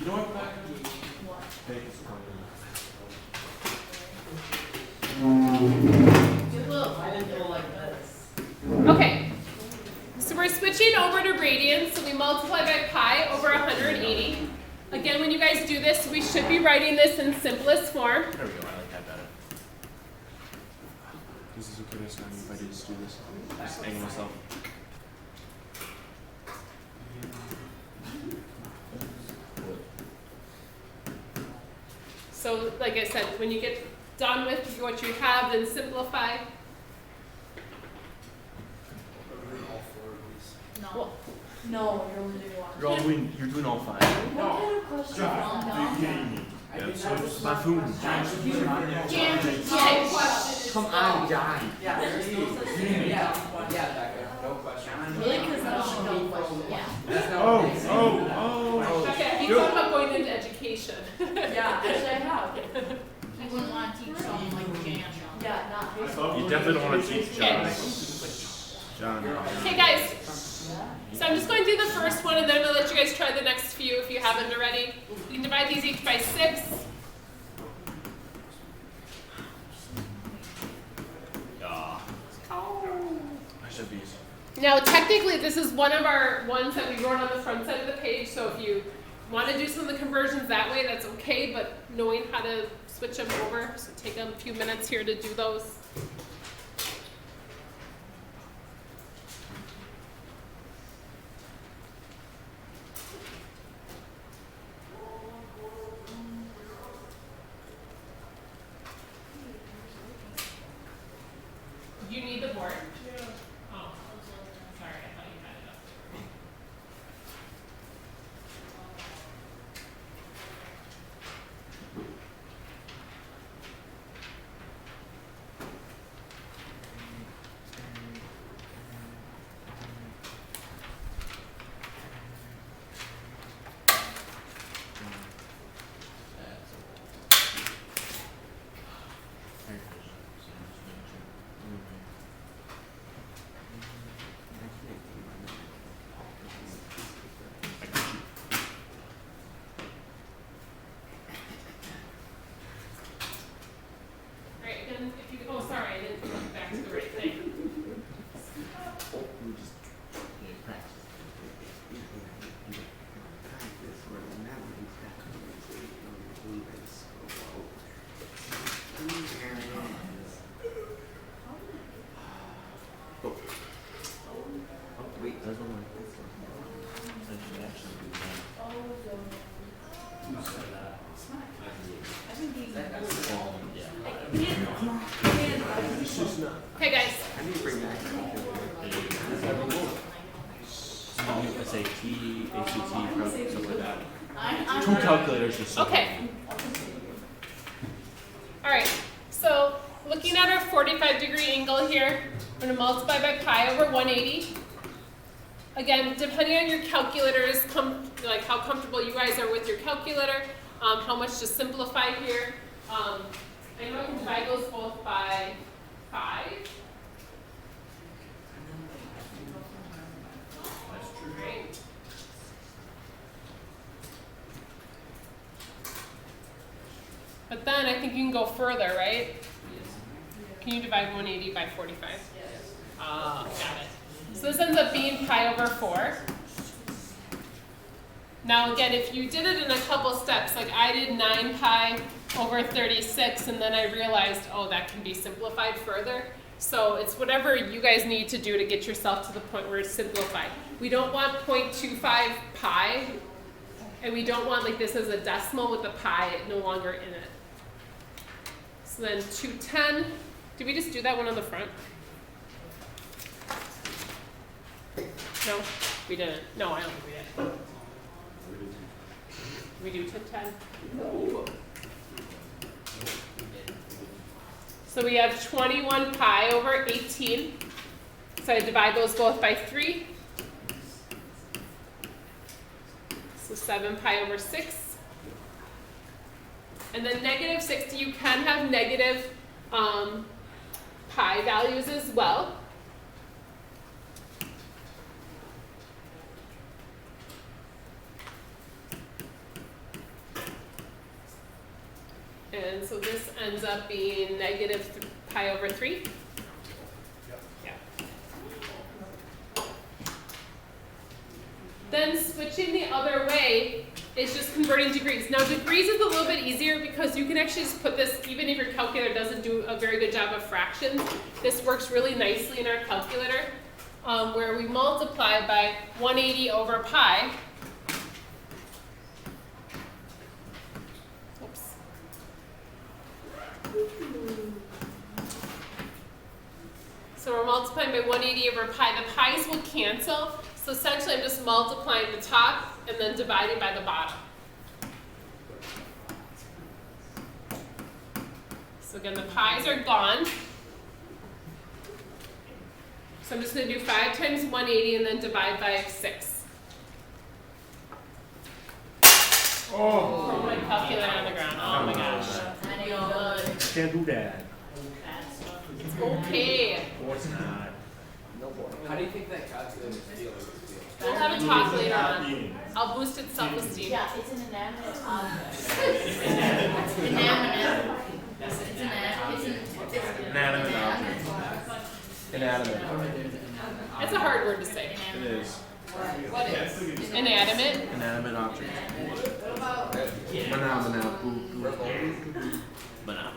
You know what? What? Take this one. I didn't go like this. Okay, so we're switching over to radians, so we multiply by pi over 180. Again, when you guys do this, we should be writing this in simplest form. There we go, I like that better. This is okay next time if I do just do this. Just angle myself. So, like I said, when you get done with what you have, then simplify. No. No, you're only doing one. You're doing all five. What kind of question? No. Yeah, so it's my food. Come on, John. Yeah, there's no such thing. Yeah, no question. really? Because that's a no question. Yeah. Okay, have you thought about going into education? Yeah, actually I have. He wouldn't want to teach something like jam. Yeah, not high school. You definitely don't want to teach John. Okay. John. Okay, guys. So I'm just going to do the first one, and then I'll let you guys try the next few if you haven't already. You can divide these each by 6. I should be. Now, technically, this is one of our ones that we wrote on the front side of the page, so if you want to do some of the conversions that way, that's okay, but knowing how to switch them over, so take a few minutes here to do those. You need the board? Yeah. Oh, sorry, I thought you had it up. Alright, again, if you, oh, sorry, I didn't look back to the right thing. Wait, there's one like this one. I should actually do I think these Okay, guys. I need to bring back SAT, ACT, prep, stuff like that. I'm 2 calculators or so. Okay. Alright, so looking at our 45-degree angle here, we're going to multiply by pi over 180. Again, depending on your calculators, like how comfortable you guys are with your calculator, how much to simplify here. I know I can divide those both by 5. Right. But then I think you can go further, right? Can you divide 180 by 45? Yes. Ah, got it. So this ends up being pi over 4. Now again, if you did it in a couple steps, like I did 9 pi over 36, and then I realized, oh, that can be simplified further. So it's whatever you guys need to do to get yourself to the point where it's simplified. We don't want 0.25 pi, and we don't want like this as a decimal with the pi no longer in it. So then 210, did we just do that one on the front? No, we didn't. No, I don't think we did. Did we do 210? No. So we have 21 pi over 18. So I divide those both by 3. So 7 pi over 6. And then negative 60, you can have negative pi values as well. then so this ends up being negative pi over 3. Yeah. Then switching the other way is just converting degrees. Now degrees is a little bit easier because you can actually just put this, even if your calculator doesn't do a very good job of fractions, this works really nicely in our calculator, where we multiply by 180 over pi. Oops. So we're multiplying by 180 over pi. The pi's will cancel. So essentially I'm just multiplying the top and then dividing by the bottom. So again, the pi's are gone. So I'm just going to do 5 times 180 and then divide by 6. Oh. Throw my calculator on the ground. Oh my gosh. I know. Can't do that. It's okay. Of course not. How do you think that calculator feels? We'll have a talk later on. I'll boost its self-esteem. Yeah, it's an inanimate object. Inanimate. It's Inanimate object. Inanimate. It's a hard word to say. It is. What is? Inanimate. Inanimate object. Banana. Banana.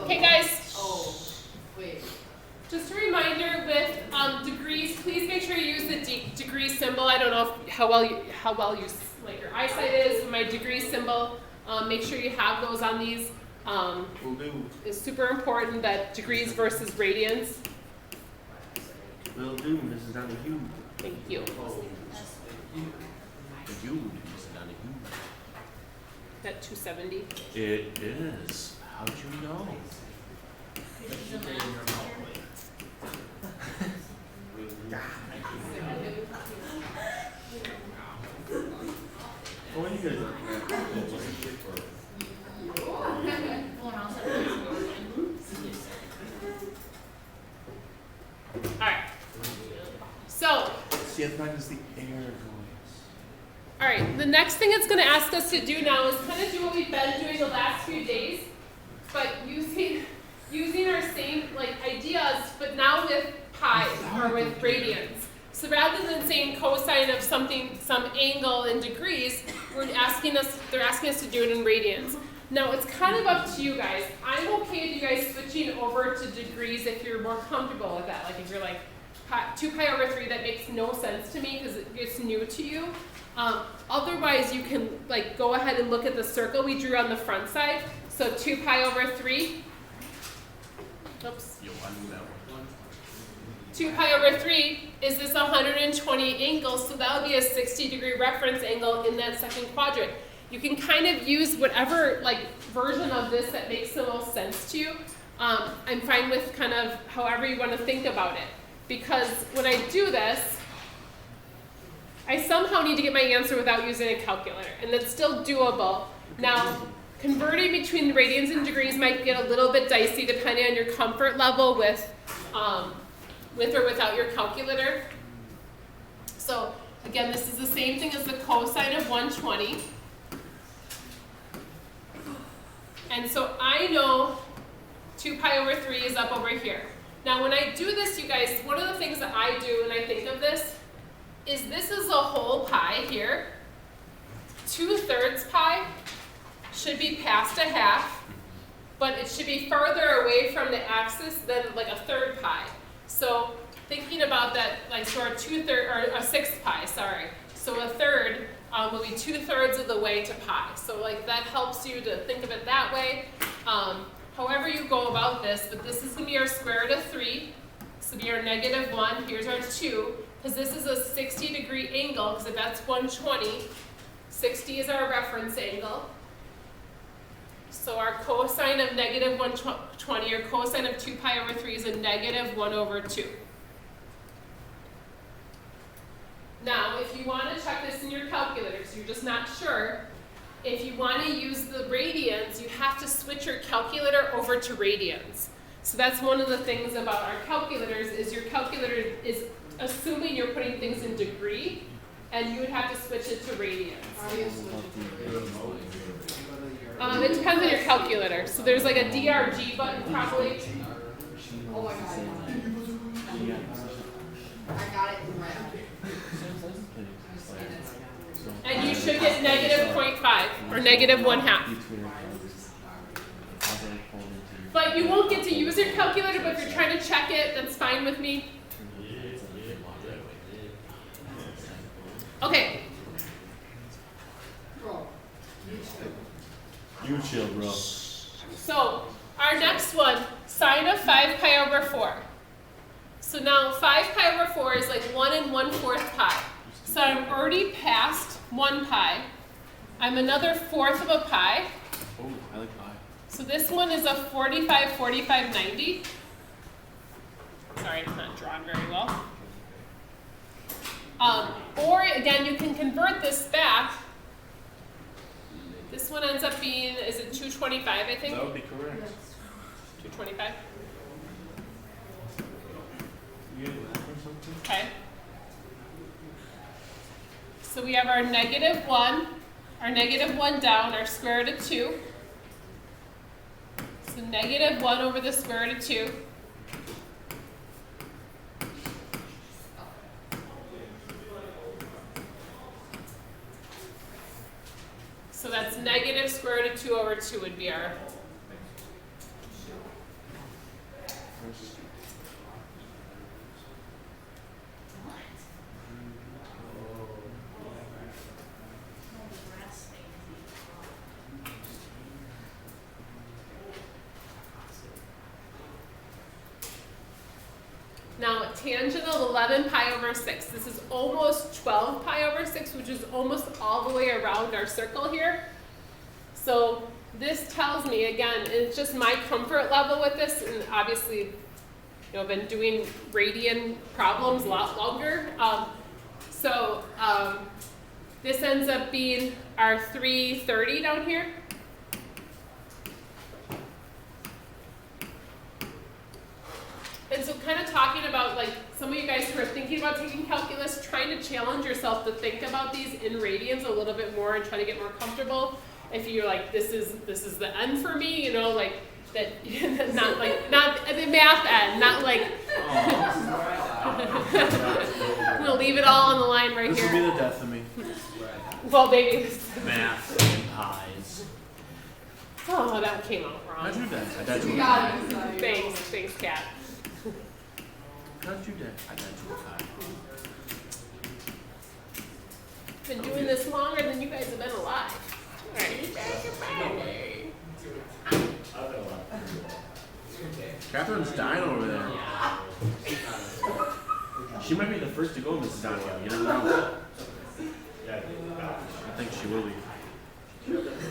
Okay guys, just a reminder with degrees, please make sure you use the degree symbol. I don't know how well you like your eyesight is with my degree symbol. Make sure you have those on these. Will do. It's super important that degrees versus radians. Will do, Mrs. Donahue. Thank you. You, Mrs. Donahue. That 270. It is. How'd you know? What are you guys looking Alright. So, See, I practice the air noise. alright, the next thing it's going to ask us to do now is kind of do what we've been doing the last few days, but using our same ideas, but now with pi or with radians. So rather than saying cosine of something, some angle in degrees, they're asking us to do it in radians. Now it's kind of up to you guys. I'm okay with you guys switching over to degrees if you're more comfortable with that. Like if you're like 2 pi over 3, that makes no sense to me because it's new to you. Otherwise, you can go ahead and look at the circle we drew on the front side. So 2 pi over 3. Oops. Yo, I knew that one. 2 pi over 3 is this 120 angle, so that would be a 60-degree reference angle in that second quadrant. You can kind of use whatever version of this that makes the most sense to you. I'm fine with kind of however you want to think about it. Because when I do this, I somehow need to get my answer without using a calculator, and that's still doable. Now, converting between the radians and degrees might get a little bit dicey depending on your comfort level with or without your calculator. So again, this is the same thing as the cosine of 120. And so I know 2 pi over 3 is up over here. Now when I do this, you guys, one of the things that I do when I think of this is a whole pi here. 2/3 pi should be past a half, but it should be farther away from the axis than a 1/3 pi. So thinking about that, so our 2/3 or a 1/6 pi, sorry. So a third will be 2/3 of the way to pi. So that helps you to think of it that way. However you go about this, but this is going to be our square root of 3. This will be our -1. Here's our 2, because this is a 60-degree angle, because if that's 120, 60 is our reference angle. So our cosine of -120, or cosine of 2 pi over 3 is a -1 over 2. Now, if you want to check this in your calculator, because you're just not sure, if you want to use the radians, you have to switch your calculator over to radians. So that's one of the things about our calculators is your calculator is assuming you're putting things in degree, and you would have to switch it to radians. How do you switch it to radians? It depends on your calculator. So there's like a DRG button probably. Oh my god. I got it right. And you should get negative 0.5 or negative 1/2. But you won't get to use your calculator, but if you're trying to check it, that's fine with me. Okay. Bro. You chill, bro. So our next one, sine of 5 pi over 4. So now 5 pi over 4 is like 1 1/4 pi. So I'm already past 1 pi. I'm another fourth of a pi. Oh, I like pie. So this one is a 45, 45, 90. Sorry, it's not drawn very well. Or again, you can convert this back. This one ends up being, is it 225, I think? That would be correct. 225? You get laugh or something? Okay. So we have our negative 1, our negative 1 down, our square root of 2. So negative 1 over the square root of 2. So that's negative square root of 2 over 2 would be our. Now, tangent of 11 pi over 6. This is almost 12 pi over 6, which is almost all the way around our circle here. So this tells me, again, it's just my comfort level with this, and obviously, I've been doing radian problems a lot longer. This ends up being our 330 down here. And so kind of talking about, like, some of you guys who are thinking about taking calculus, trying to challenge yourself to think about these in radians a little bit more and try to get more comfortable. If you're like, this is the end for me, like that, not the math end, not like, I'm gonna leave it all on the line right This here. will be the death of me. Well, baby. Math and pies. Oh, that came out wrong. How'd you die? I died to a You pie. got it. Thanks, Kat. How'd you die? I died to a pie. Been doing this longer than you guys have been alive. All right. Catherine's dying over there. She might be the first to go, Mrs. Donahue. You never know. I think she will be.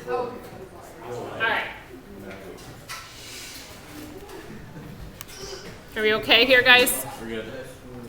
Oh. All right. Are we okay here, guys? We're good.